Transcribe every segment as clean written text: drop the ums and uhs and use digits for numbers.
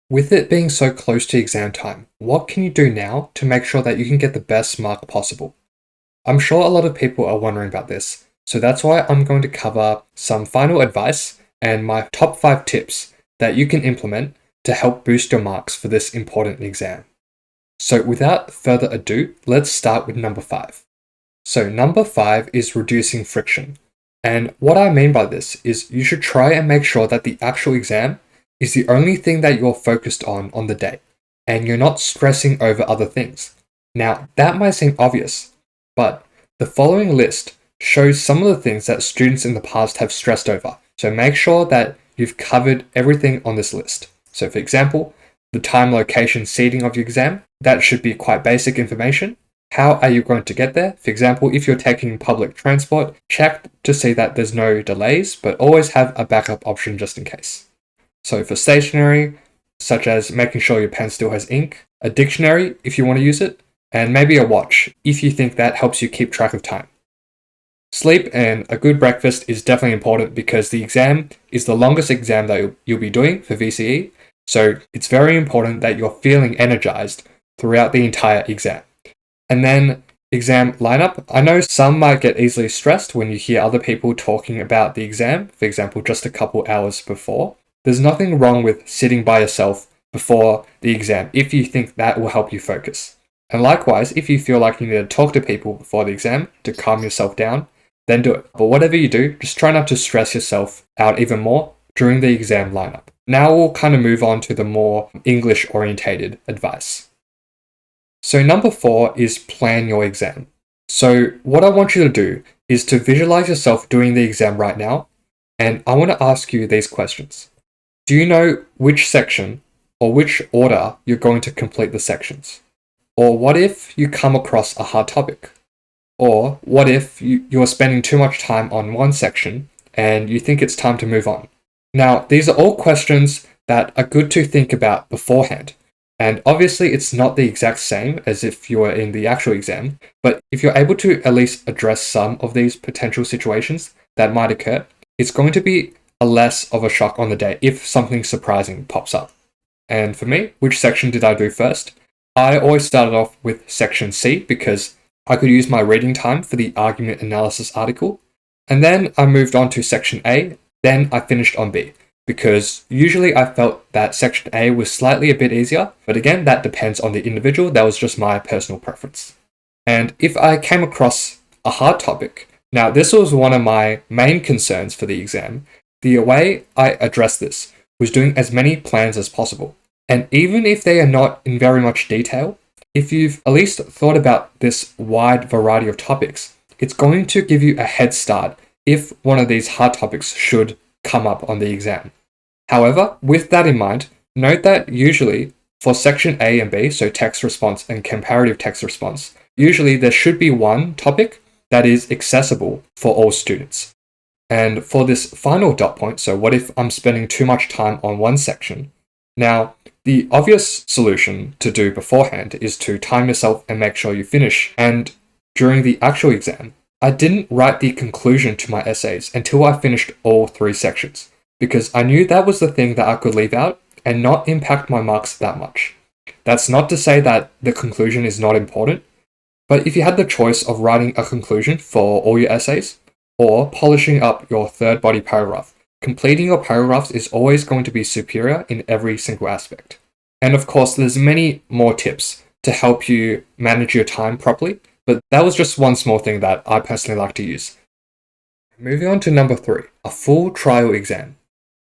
With it being so close to exam time, what can you do now to make sure that you can get the best mark possible? I'm sure a lot of people are wondering about this, so that's why I'm going to cover some final advice and my top 5 tips that you can implement to help boost your marks for this important exam. So without further ado, let's start with number 5. So number 5 is reducing friction. And what I mean by this is you should try and make sure that the actual exam is the only thing that you're focused on the day, and you're not stressing over other things. Now, that might seem obvious, but the following list shows some of the things that students in the past have stressed over. So make sure that you've covered everything on this list. So for example, the time, location, seating of your exam, that should be quite basic information. How are you going to get there? For example, if you're taking public transport, check to see that there's no delays, but always have a backup option just in case. So for stationery, such as making sure your pen still has ink, a dictionary if you want to use it, and maybe a watch if you think that helps you keep track of time. Sleep and a good breakfast is definitely important because the exam is the longest exam that you'll be doing for VCE, so it's very important that you're feeling energized throughout the entire exam. And then exam lineup. I know some might get easily stressed when you hear other people talking about the exam, for example, just a couple hours before. There's nothing wrong with sitting by yourself before the exam if you think that will help you focus. And likewise, if you feel like you need to talk to people before the exam to calm yourself down, then do it. But whatever you do, just try not to stress yourself out even more during the exam lineup. Now we'll kind of move on to the more English-orientated advice. So number 4 is plan your exam. So what I want you to do is to visualize yourself doing the exam right now, and I want to ask you these questions. Do you know which section or which order you're going to complete the sections? Or what if you come across a hard topic? Or what if you're spending too much time on one section and you think it's time to move on? Now, these are all questions that are good to think about beforehand. And obviously, it's not the exact same as if you were in the actual exam, but if you're able to at least address some of these potential situations that might occur, it's going to be a less of a shock on the day if something surprising pops up. And for me, which section did I do first? I always started off with section C because I could use my reading time for the argument analysis article. And then I moved on to section A, then I finished on B, because usually I felt that section A was slightly a bit easier, but again, that depends on the individual. That was just my personal preference. And if I came across a hard topic, now this was one of my main concerns for the exam. The way I addressed this was doing as many plans as possible. And even if they are not in very much detail, if you've at least thought about this wide variety of topics, it's going to give you a head start if one of these hard topics should come up on the exam. However, with that in mind, note that usually for section A and B, so text response and comparative text response, usually there should be one topic that is accessible for all students. And for this final dot point, so what if I'm spending too much time on one section? Now, the obvious solution to do beforehand is to time yourself and make sure you finish. And during the actual exam, I didn't write the conclusion to my essays until I finished all 3 sections, because I knew that was the thing that I could leave out and not impact my marks that much. That's not to say that the conclusion is not important, but if you had the choice of writing a conclusion for all your essays or polishing up your third body paragraph, completing your paragraphs is always going to be superior in every single aspect. And of course, there's many more tips to help you manage your time properly, but that was just one small thing that I personally like to use. Moving on to number 3, a full trial exam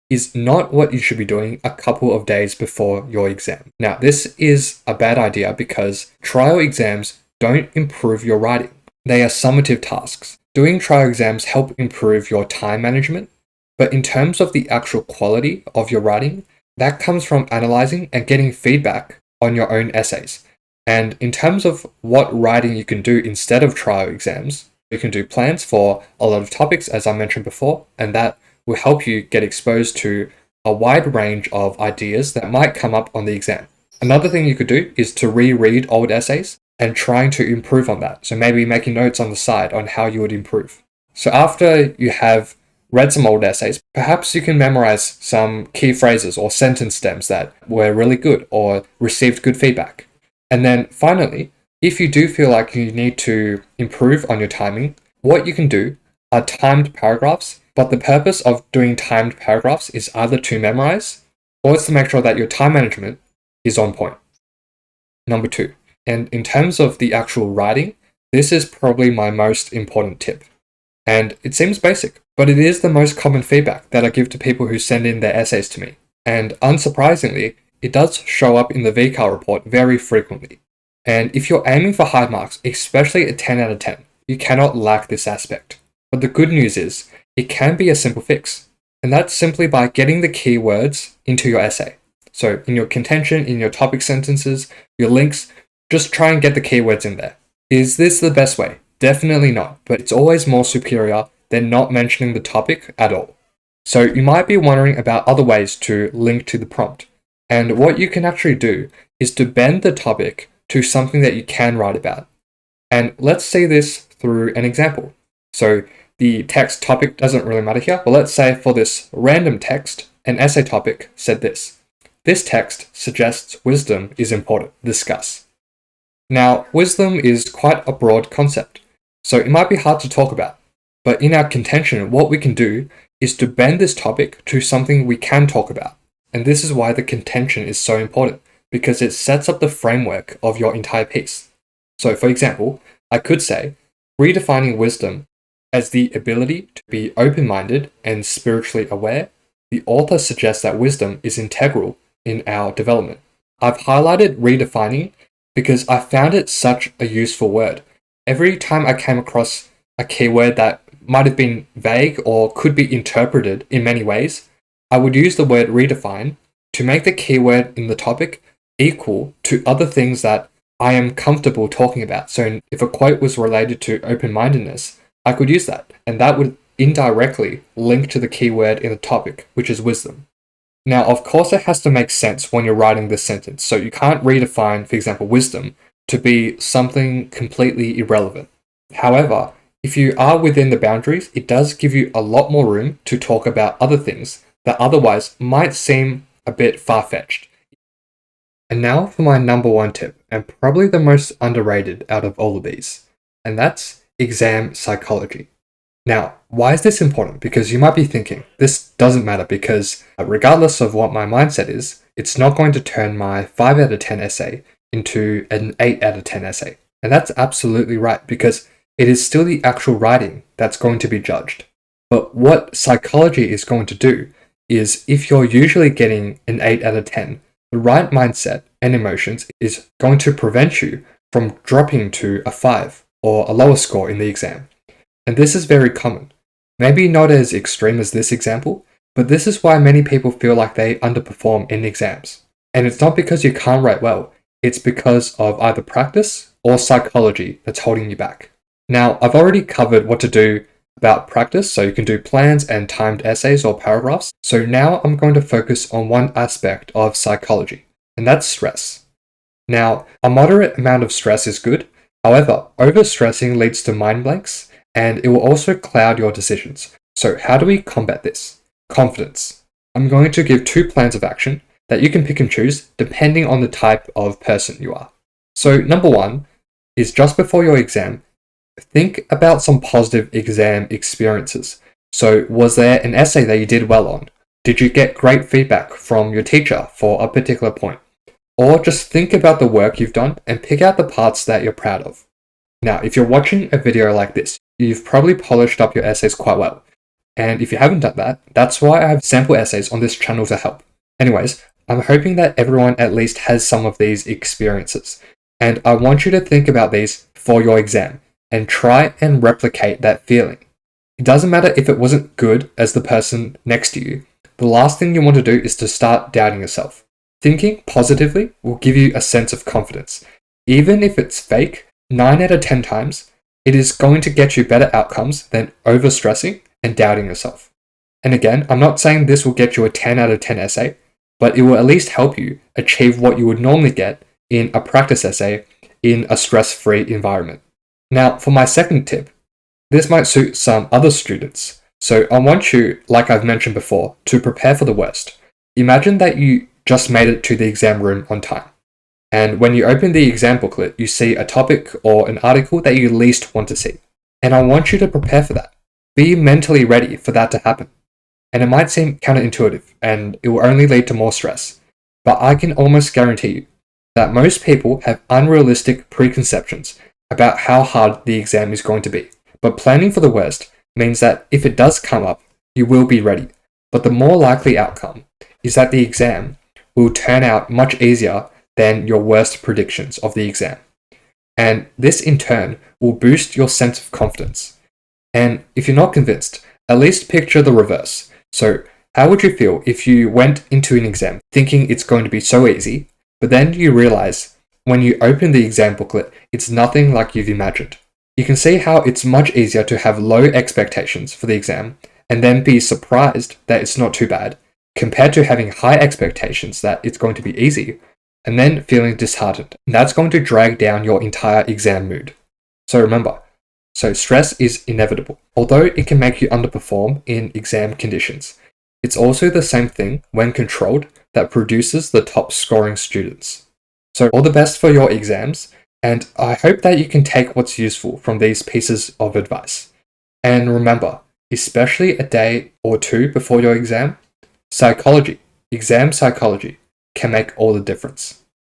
is not what you should be doing a couple of days before your exam. Now, this is a bad idea because trial exams don't improve your writing. They are summative tasks. Doing trial exams help improve your time management, but in terms of the actual quality of your writing, that comes from analyzing and getting feedback on your own essays. And in terms of what writing you can do instead of trial exams, you can do plans for a lot of topics, as I mentioned before, and that will help you get exposed to a wide range of ideas that might come up on the exam. Another thing you could do is to reread old essays and trying to improve on that. So maybe making notes on the side on how you would improve. So after you have read some old essays, perhaps you can memorize some key phrases or sentence stems that were really good or received good feedback. And then finally, if you do feel like you need to improve on your timing, what you can do are timed paragraphs, but the purpose of doing timed paragraphs is either to memorize or it's to make sure that your time management is on point. Number 2, and in terms of the actual writing, this is probably my most important tip. And it seems basic, but it is the most common feedback that I give to people who send in their essays to me. And unsurprisingly, it does show up in the VCAL report very frequently. And if you're aiming for high marks, especially a 10 out of 10, you cannot lack this aspect. But the good news is, it can be a simple fix. And that's simply by getting the keywords into your essay. So in your contention, in your topic sentences, your links, just try and get the keywords in there. Is this the best way? Definitely not, but it's always more superior than not mentioning the topic at all. So you might be wondering about other ways to link to the prompt. And what you can actually do is to bend the topic to something that you can write about. And let's see this through an example. So the text topic doesn't really matter here, but let's say for this random text, an essay topic said this. This text suggests wisdom is important. Discuss. Now, wisdom is quite a broad concept, so it might be hard to talk about. But in our contention, what we can do is to bend this topic to something we can talk about. And this is why the contention is so important, because it sets up the framework of your entire piece. So for example, I could say, redefining wisdom as the ability to be open-minded and spiritually aware, the author suggests that wisdom is integral in our development. I've highlighted redefining because I found it such a useful word. Every time I came across a keyword that might have been vague or could be interpreted in many ways, I would use the word redefine to make the keyword in the topic equal to other things that I am comfortable talking about. So if a quote was related to open-mindedness, I could use that, and that would indirectly link to the keyword in the topic, which is wisdom. Now, of course, it has to make sense when you're writing this sentence. So you can't redefine, for example, wisdom to be something completely irrelevant. However, if you are within the boundaries, it does give you a lot more room to talk about other things that otherwise might seem a bit far-fetched. And now for my number 1 tip, and probably the most underrated out of all of these, and that's exam psychology. Now, why is this important? Because you might be thinking, this doesn't matter because regardless of what my mindset is, it's not going to turn my 5 out of 10 essay into an 8 out of 10 essay. And that's absolutely right, because it is still the actual writing that's going to be judged. But what psychology is going to do is, if you're usually getting an 8 out of 10, the right mindset and emotions is going to prevent you from dropping to a 5 or a lower score in the exam. And this is very common. Maybe not as extreme as this example, but this is why many people feel like they underperform in exams. And it's not because you can't write well, it's because of either practice or psychology that's holding you back. Now, I've already covered what to do about practice, so you can do plans and timed essays or paragraphs. So now I'm going to focus on one aspect of psychology, and that's stress. Now, a moderate amount of stress is good. However, overstressing leads to mind blanks, and it will also cloud your decisions. So how do we combat this? Confidence. I'm going to give 2 plans of action that you can pick and choose depending on the type of person you are. So number 1 is, just before your exam, think about some positive exam experiences. So was there an essay that you did well on? Did you get great feedback from your teacher for a particular point? Or just think about the work you've done and pick out the parts that you're proud of. Now, if you're watching a video like this, you've probably polished up your essays quite well. And if you haven't done that, that's why I have sample essays on this channel to help. Anyways, I'm hoping that everyone at least has some of these experiences. And I want you to think about these for your exam and try and replicate that feeling. It doesn't matter if it wasn't good as the person next to you. The last thing you want to do is to start doubting yourself. Thinking positively will give you a sense of confidence. Even if it's fake, 9 out of 10 times, it is going to get you better outcomes than overstressing and doubting yourself. And again, I'm not saying this will get you a 10 out of 10 essay, but it will at least help you achieve what you would normally get in a practice essay in a stress-free environment. Now, for my second tip, this might suit some other students, So I want you, like I've mentioned before, to prepare for the worst. Imagine that you just made it to the exam room on time. And when you open the exam booklet, you see a topic or an article that you least want to see. And I want you to prepare for that. Be mentally ready for that to happen. And it might seem counterintuitive and it will only lead to more stress. But I can almost guarantee you that most people have unrealistic preconceptions about how hard the exam is going to be. But planning for the worst means that if it does come up, you will be ready. But the more likely outcome is that the exam will turn out much easier than your worst predictions of the exam. And this in turn will boost your sense of confidence. And if you're not convinced, at least picture the reverse. So, how would you feel if you went into an exam thinking it's going to be so easy, but then you realize when you open the exam booklet, it's nothing like you've imagined? You can see how it's much easier to have low expectations for the exam and then be surprised that it's not too bad, compared to having high expectations that it's going to be easy and then feeling disheartened. And that's going to drag down your entire exam mood. So remember, stress is inevitable. Although it can make you underperform in exam conditions, it's also the same thing when controlled that produces the top scoring students. So all the best for your exams, and I hope that you can take what's useful from these pieces of advice. And remember, especially a day or two before your exam, exam psychology can make all the difference.